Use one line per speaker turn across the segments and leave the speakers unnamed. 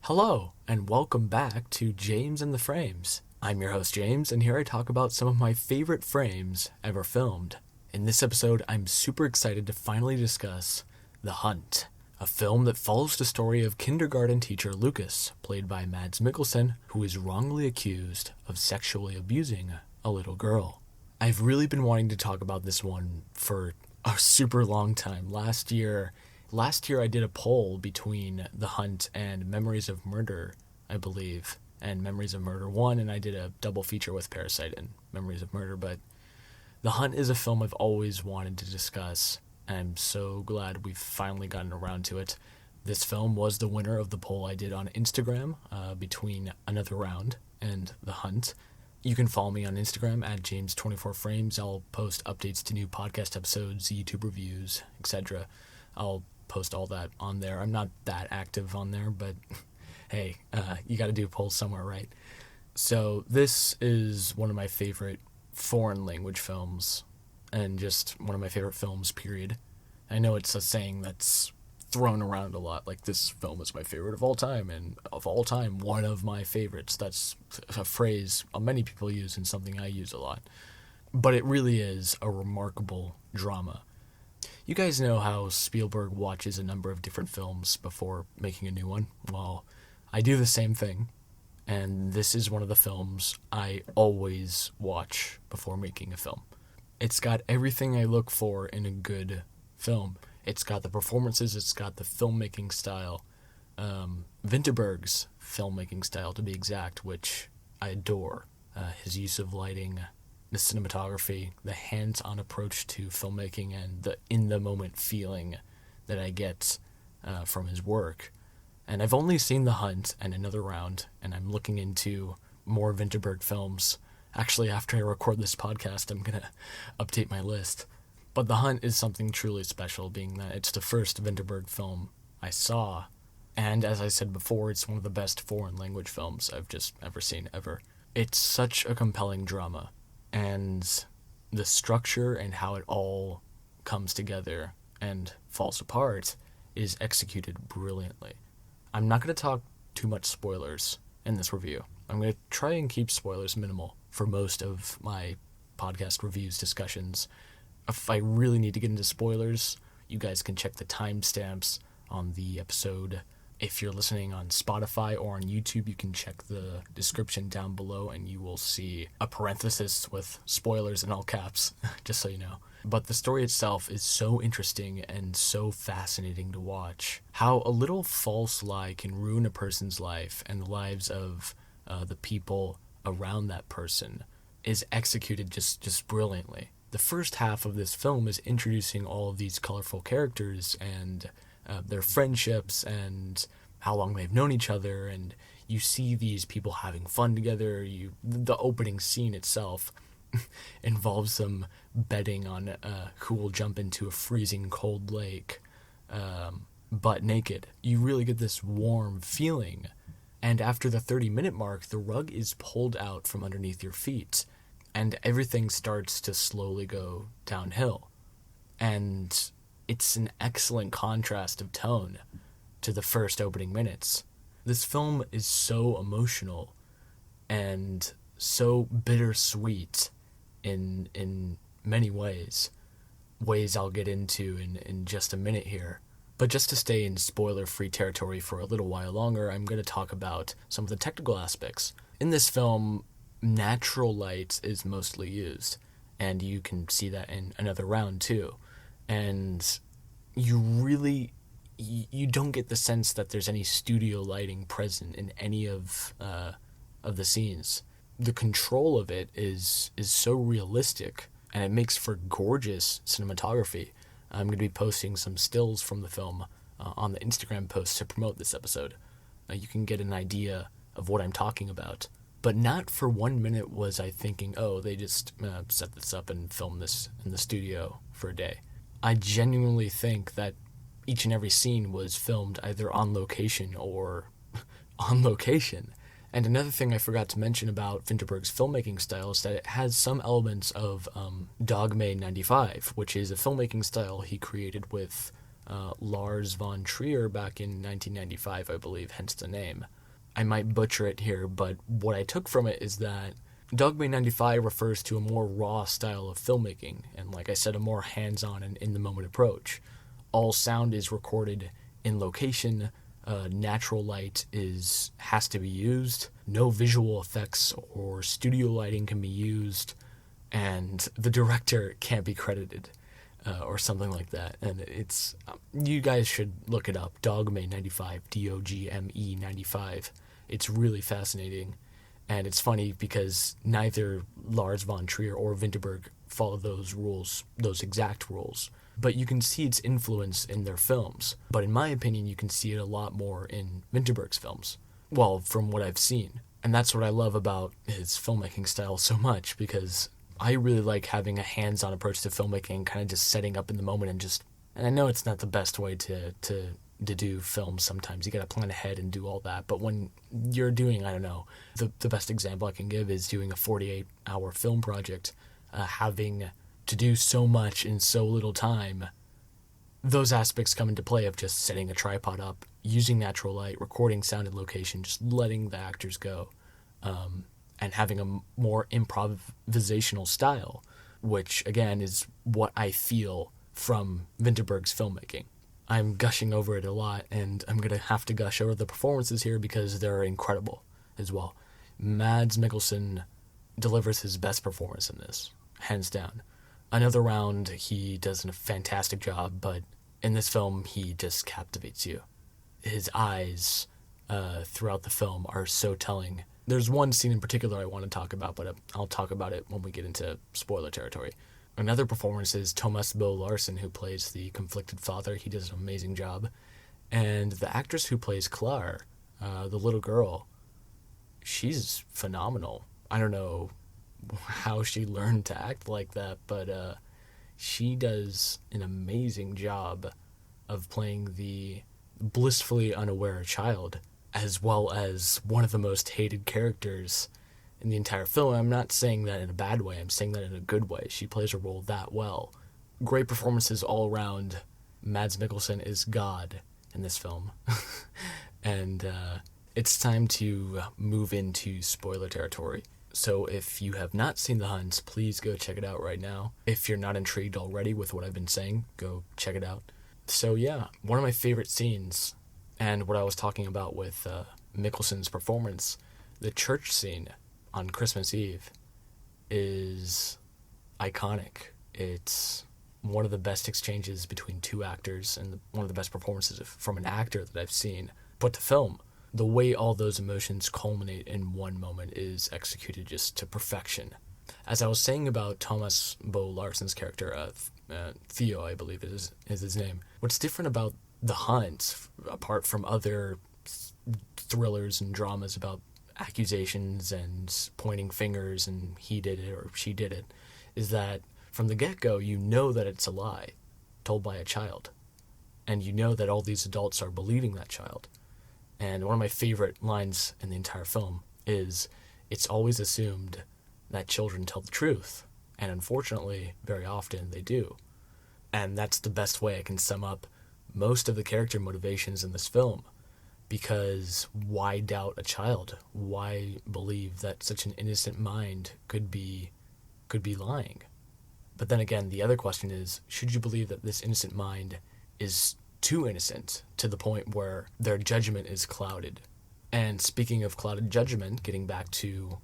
Hello, and welcome back to James and the Frames. I'm your host, James, and here I talk about some of my favorite frames ever filmed. In this episode, I'm super excited to finally discuss The Hunt, a film that follows the story of kindergarten teacher Lucas, played by Mads Mikkelsen, who is wrongly accused of sexually abusing a little girl. I've really been wanting to talk about this one for a super long time. Last year I did a poll between The Hunt and Memories of Murder, I believe, and Memories of Murder 1, and I did a double feature with Parasite and Memories of Murder, but The Hunt is a film I've always wanted to discuss, and I'm so glad we've finally gotten around to it. This film was the winner of the poll I did on Instagram between Another Round and The Hunt. You can follow me on Instagram at James24Frames. I'll post updates to new podcast episodes, YouTube reviews, etc. I'll post all that on there. I'm not that active on there, but hey, you got to do polls somewhere, right? So this is one of my favorite foreign language films, and just one of my favorite films, period. I know it's a saying that's thrown around a lot, like this film is my favorite of all time, and of all time, one of my favorites. That's a phrase many people use and something I use a lot. But it really is a remarkable drama. You guys know how Spielberg watches a number of different films before making a new one? Well, I do the same thing, and this is one of the films I always watch before making a film. It's got everything I look for in a good film. It's got the performances, it's got the filmmaking style, Vinterberg's filmmaking style to be exact, which I adore. His use of lighting, the cinematography, the hands-on approach to filmmaking, and the in-the-moment feeling that I get from his work. And I've only seen The Hunt and Another Round, and I'm looking into more Vinterberg films. Actually, after I record this podcast, I'm going to update my list. But The Hunt is something truly special, being that it's the first Vinterberg film I saw. And as I said before, it's one of the best foreign language films I've just ever seen, ever. It's such a compelling drama. And the structure and how it all comes together and falls apart is executed brilliantly. I'm not going to talk too much spoilers in this review. I'm going to try and keep spoilers minimal for most of my podcast reviews, discussions. If I really need to get into spoilers, you guys can check the timestamps on the episode. If you're listening on Spotify or on YouTube, you can check the description down below and you will see a parenthesis with spoilers in all caps, just so you know. But the story itself is so interesting and so fascinating to watch. How a little false lie can ruin a person's life and the lives of the people around that person is executed just brilliantly. The first half of this film is introducing all of these colorful characters and their friendships and how long they've known each other, and you see these people having fun together. The opening scene itself involves them betting on who will jump into a freezing cold lake butt naked. You really get this warm feeling, and after the 30-minute mark, the rug is pulled out from underneath your feet, and everything starts to slowly go downhill. And it's an excellent contrast of tone to the first opening minutes. This film is so emotional and so bittersweet in many ways I'll get into in just a minute here. But just to stay in spoiler-free territory for a little while longer, I'm going to talk about some of the technical aspects. In this film, natural light is mostly used, and you can see that in Another Round too. And you don't get the sense that there's any studio lighting present in any of the scenes. The control of it is so realistic, and it makes for gorgeous cinematography. I'm going to be posting some stills from the film on the Instagram post to promote this episode. You can get an idea of what I'm talking about. But not for 1 minute was I thinking, oh, they just set this up and filmed this in the studio for a day. I genuinely think that each and every scene was filmed either on location or on location. And another thing I forgot to mention about Vinterberg's filmmaking style is that it has some elements of Dogme 95, which is a filmmaking style he created with Lars von Trier back in 1995, I believe, hence the name. I might butcher it here, but what I took from it is that Dogma 95 refers to a more raw style of filmmaking, and like I said, a more hands-on and in-the-moment approach. All sound is recorded in location, natural light has to be used, no visual effects or studio lighting can be used, and the director can't be credited, or something like that. And it's, you guys should look it up, Dogme 95, Dogme 95. It's really fascinating. And it's funny because neither Lars von Trier or Vinterberg follow those rules, those exact rules. But you can see its influence in their films. But in my opinion, you can see it a lot more in Vinterberg's films. Well, from what I've seen. And that's what I love about his filmmaking style so much, because I really like having a hands-on approach to filmmaking, kind of just setting up in the moment and I know it's not the best way to do films sometimes. You got to plan ahead and do all that. But when you're doing, I don't know, the best example I can give is doing a 48-hour film project, having to do so much in so little time. Those aspects come into play of just setting a tripod up, using natural light, recording sound and location, just letting the actors go, and having a more improvisational style, which, again, is what I feel from Vinterberg's filmmaking. I'm gushing over it a lot, and I'm going to have to gush over the performances here because they're incredible as well. Mads Mikkelsen delivers his best performance in this, hands down. Another Round, he does a fantastic job, but in this film, he just captivates you. His eyes throughout the film are so telling. There's one scene in particular I want to talk about, but I'll talk about it when we get into spoiler territory. Another performance is Thomas Bo Larsen, who plays the conflicted father. He does an amazing job. And the actress who plays Claire, the little girl, she's phenomenal. I don't know how she learned to act like that, but she does an amazing job of playing the blissfully unaware child, as well as one of the most hated characters in the entire film. I'm not saying that in a bad way, I'm saying that in a good way. She plays her role that well. Great performances all around. Mads Mikkelsen is God in this film. And it's time to move into spoiler territory. So if you have not seen The Hunt, please go check it out right now. If you're not intrigued already with what I've been saying, go check it out. So yeah, one of my favorite scenes, and what I was talking about with Mikkelsen's performance, the church scene on Christmas Eve is iconic. It's one of the best exchanges between two actors and one of the best performances from an actor that I've seen put to film. The way all those emotions culminate in one moment is executed just to perfection. As I was saying about Thomas Bo Larsen's character, Theo, I believe is his name, what's different about The Hunt, apart from other thrillers and dramas about accusations and pointing fingers and he did it or she did it, is that from the get-go you know that it's a lie told by a child, and you know that all these adults are believing that child. And one of my favorite lines in the entire film is, it's always assumed that children tell the truth, and unfortunately very often they do. And that's the best way I can sum up most of the character motivations in this film. Because why doubt a child? Why believe that such an innocent mind could be lying? But then again, the other question is, should you believe that this innocent mind is too innocent to the point where their judgment is clouded? And speaking of clouded judgment, getting back to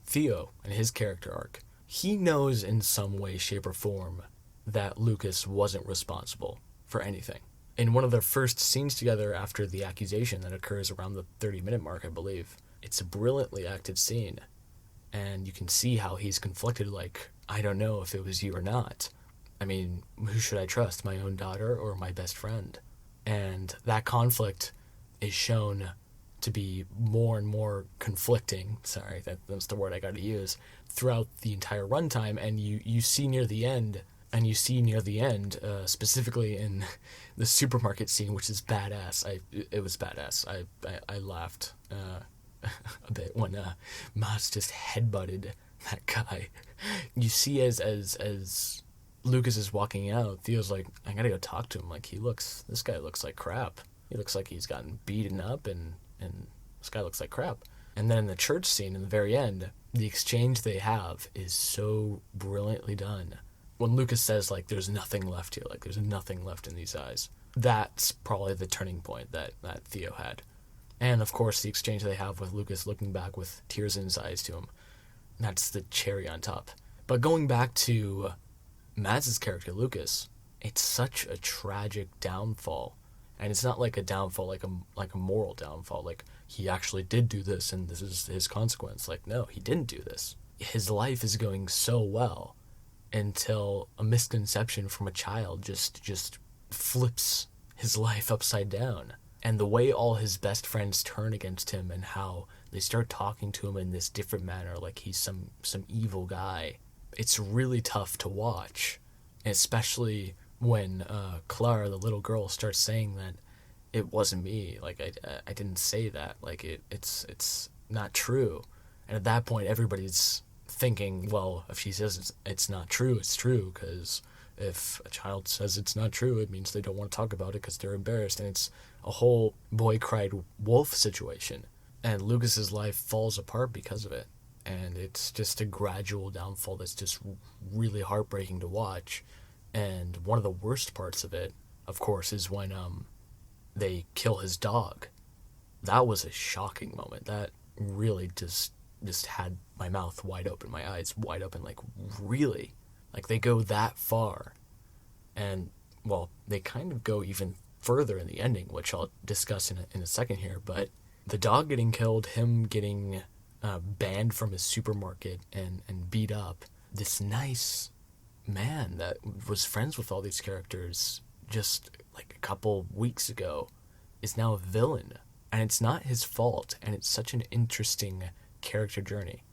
Theo and his character arc, he knows in some way, shape, or form that Lucas wasn't responsible for anything. In one of their first scenes together after the accusation that occurs around the 30-minute mark, I believe, it's a brilliantly acted scene. And you can see how he's conflicted, like, I don't know if it was you or not. I mean, who should I trust, my own daughter or my best friend? And that conflict is shown to be more and more conflicting, sorry, that's the word I gotta use, throughout the entire runtime, and you see near the end, specifically in the supermarket scene, which is badass. It was badass. I laughed a bit when Mads just headbutted that guy. You see as Lucas is walking out, Theo's like, I gotta go talk to him. Like, this guy looks like crap. He looks like he's gotten beaten up, and this guy looks like crap. And then in the church scene, in the very end, the exchange they have is so brilliantly done. When Lucas says, like, there's nothing left here, like, there's nothing left in these eyes, that's probably the turning point that Theo had. And, of course, the exchange they have with Lucas looking back with tears in his eyes to him, that's the cherry on top. But going back to Mads' character, Lucas, it's such a tragic downfall. And it's not like a downfall, like a moral downfall, like he actually did do this and this is his consequence. Like, no, he didn't do this. His life is going so well until a misconception from a child just flips his life upside down. And the way all his best friends turn against him and how they start talking to him in this different manner, like he's some evil guy, it's really tough to watch. And especially when Clara, the little girl, starts saying that it wasn't me, like I didn't say that, like it's not true. And at that point everybody's thinking, well, if she says it's not true, it's true, because if a child says it's not true, it means they don't want to talk about it because they're embarrassed, and it's a whole boy cried wolf situation. And Lucas's life falls apart because of it, and it's just a gradual downfall that's just really heartbreaking to watch. And one of the worst parts of it, of course, is when they kill his dog. That was a shocking moment. That really just had my mouth wide open, my eyes wide open, like, really? Like, they go that far. And, well, they kind of go even further in the ending, which I'll discuss in a second here, but the dog getting killed, him getting banned from his supermarket and beat up, this nice man that was friends with all these characters just like a couple weeks ago is now a villain, and it's not his fault, and it's such an interesting character journey.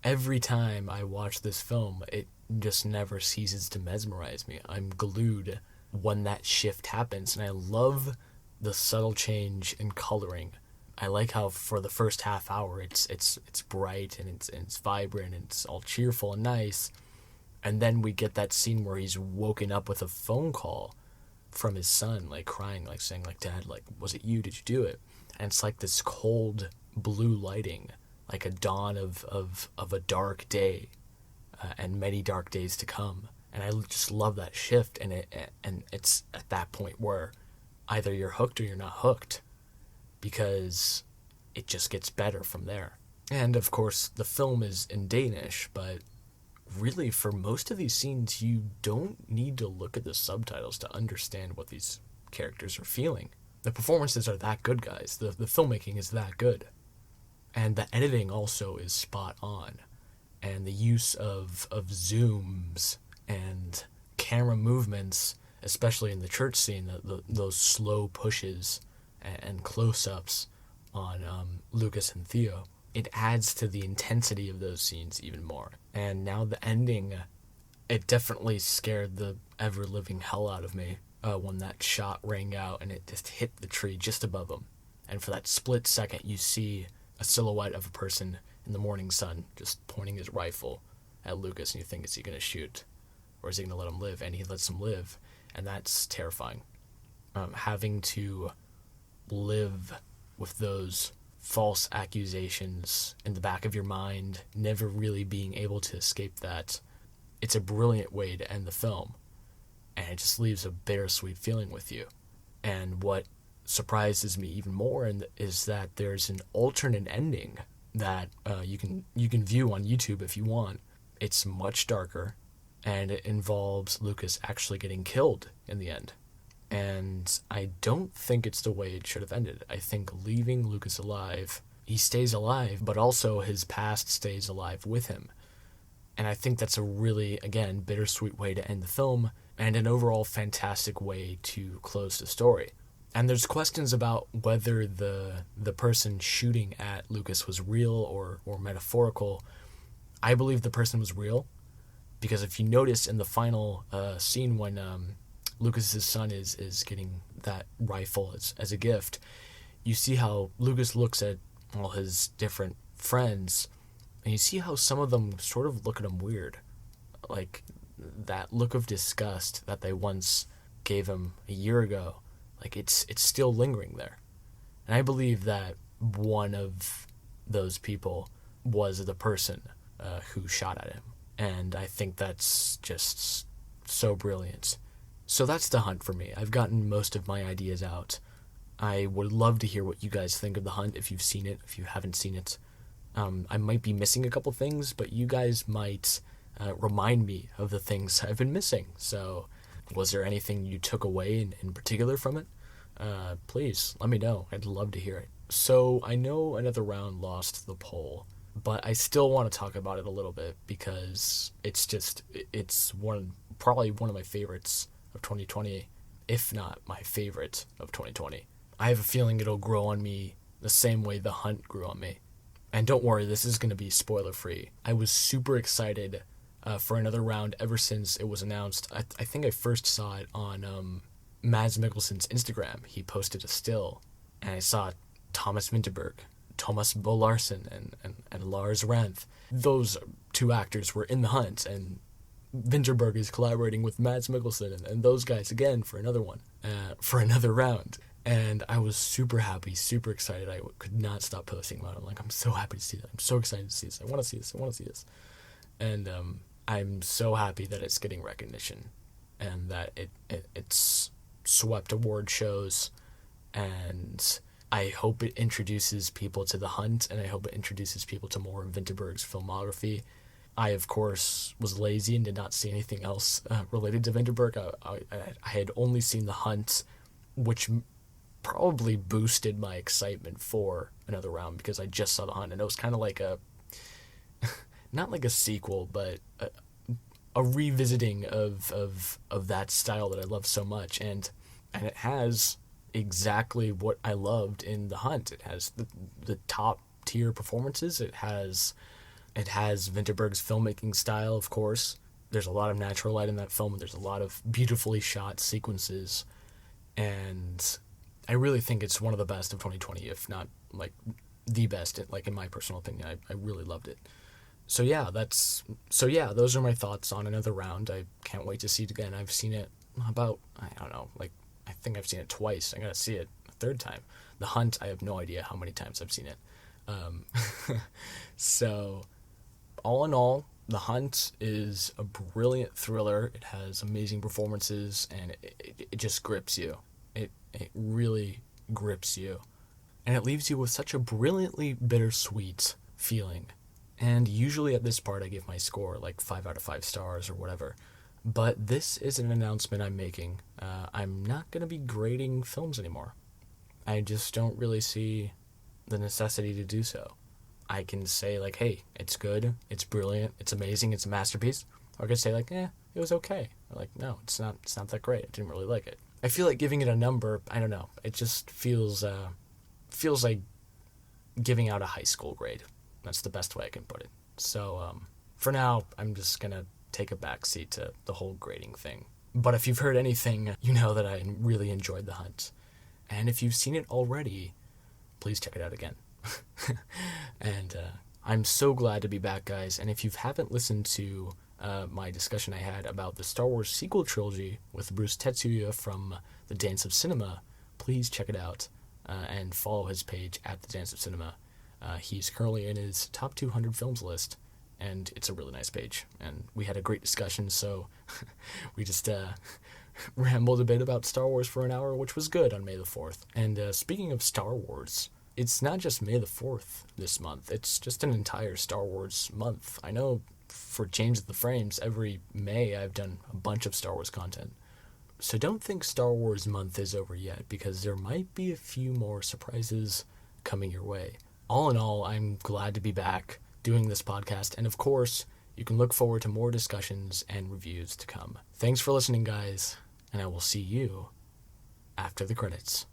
Every time I watch this film, it just never ceases to mesmerize me. I'm glued when that shift happens, and I love the subtle change in coloring. I like how for the first half hour it's bright and it's vibrant and it's all cheerful and nice, and then we get that scene where he's woken up with a phone call from his son, like crying, like saying, like, Dad, like, was it you? Did you do it? And it's like this cold blue lighting, like a dawn of a dark day, and many dark days to come. And I just love that shift, and it's at that point where either you're hooked or you're not hooked, because it just gets better from there. And of course the film is in Danish, but really for most of these scenes you don't need to look at the subtitles to understand what these characters are feeling. The performances are that good, guys. The filmmaking is that good. And the editing also is spot on. And the use of zooms and camera movements, especially in the church scene, those slow pushes and close-ups on Lucas and Theo, it adds to the intensity of those scenes even more. And now the ending, it definitely scared the ever-living hell out of me when that shot rang out and it just hit the tree just above him. And for that split second, you see a silhouette of a person in the morning sun just pointing his rifle at Lucas, and you think, is he going to shoot? Or is he going to let him live? And he lets him live, and that's terrifying. Having to live with those false accusations in the back of your mind, never really being able to escape that, it's a brilliant way to end the film, and it just leaves a bittersweet feeling with you. And what surprises me even more is that there's an alternate ending that you can view on YouTube if you want. It's much darker, and it involves Lucas actually getting killed in the end. And I don't think it's the way it should have ended. I think leaving Lucas alive, he stays alive, but also his past stays alive with him. And I think that's a really, again, bittersweet way to end the film, and an overall fantastic way to close the story. And there's questions about whether the person shooting at Lucas was real or metaphorical. I believe the person was real, because if you notice in the final scene when Lucas's son is getting that rifle as a gift, you see how Lucas looks at all his different friends, and you see how some of them sort of look at him weird. Like, that look of disgust that they once gave him a year ago, like it's still lingering there. And I believe that one of those people was the person who shot at him. And I think that's just so brilliant. So that's The Hunt for me. I've gotten most of my ideas out. I would love to hear what you guys think of The Hunt, if you've seen it, if you haven't seen it. I might be missing a couple things, but you guys might remind me of the things I've been missing. So was there anything you took away in particular from it? Please let me know. I'd love to hear it. So I know Another Round lost the poll, but I still want to talk about it a little bit because it's probably one of my favorites of 2020, if not my favorite of 2020. I have a feeling it'll grow on me the same way The Hunt grew on me. And don't worry, this is going to be spoiler free. I was super excited for Another Round ever since it was announced. I think I first saw it on Mads Mikkelsen's Instagram. He posted a still, and I saw Thomas Vinterberg, Thomas Bo Larsen, and Lars Ranth. Those two actors were in The Hunt, and Vinterberg is collaborating with Mads Mikkelsen and those guys again for another one, for Another Round. And I was super happy, super excited. I could not stop posting about it. I'm like, I'm so happy to see that. I'm so excited to see this. I want to see this. I want to see this. And I'm so happy that it's getting recognition and that it's swept award shows. And I hope it introduces people to The Hunt, and I hope it introduces people to more of Vinterberg's filmography. I, of course, was lazy and did not see anything else related to Vinterberg. I had only seen The Hunt, which probably boosted my excitement for Another Round because I just saw The Hunt, and it was kind of like not like a sequel, but a revisiting of that style that I love so much, and it has exactly what I loved in The Hunt. It has the top tier performances. It has Vinterberg's filmmaking style, of course. There's a lot of natural light in that film. There's a lot of beautifully shot sequences, and I really think it's one of the best of 2020, if not like the best. Like in my personal opinion, I really loved it. So yeah, those are my thoughts on Another Round. I can't wait to see it again. I've seen it about, I don't know, like I think I've seen it twice. I gotta see it a third time. The Hunt, I have no idea how many times I've seen it. So all in all, The Hunt is a brilliant thriller. It has amazing performances, and it just grips you. It really grips you. And it leaves you with such a brilliantly bittersweet feeling. And usually at this part I give my score like 5 out of 5 stars or whatever. But this is an announcement I'm making. I'm not going to be grading films anymore. I just don't really see the necessity to do so. I can say like, hey, it's good, it's brilliant, it's amazing, it's a masterpiece. Or I can say like, it was okay. Or like, no, it's not that great. I didn't really like it. I feel like giving it a number, I don't know. It just feels like giving out a high school grade. That's the best way I can put it. So for now, I'm just going to take a backseat to the whole grading thing. But if you've heard anything, you know that I really enjoyed The Hunt. And if you've seen it already, please check it out again. And I'm so glad to be back, guys. And if you haven't listened to my discussion I had about the Star Wars sequel trilogy with Bruce Tetsuya from The Dance of Cinema, please check it out and follow his page at The Dance of Cinema. He's currently in his top 200 films list, and it's a really nice page. And we had a great discussion, so we just rambled a bit about Star Wars for an hour, which was good on May the 4th. And speaking of Star Wars, it's not just May the 4th this month. It's just an entire Star Wars month. I know for Change of the Frames, every May I've done a bunch of Star Wars content. So don't think Star Wars month is over yet, because there might be a few more surprises coming your way. All in all, I'm glad to be back doing this podcast, and of course, you can look forward to more discussions and reviews to come. Thanks for listening, guys, and I will see you after the credits.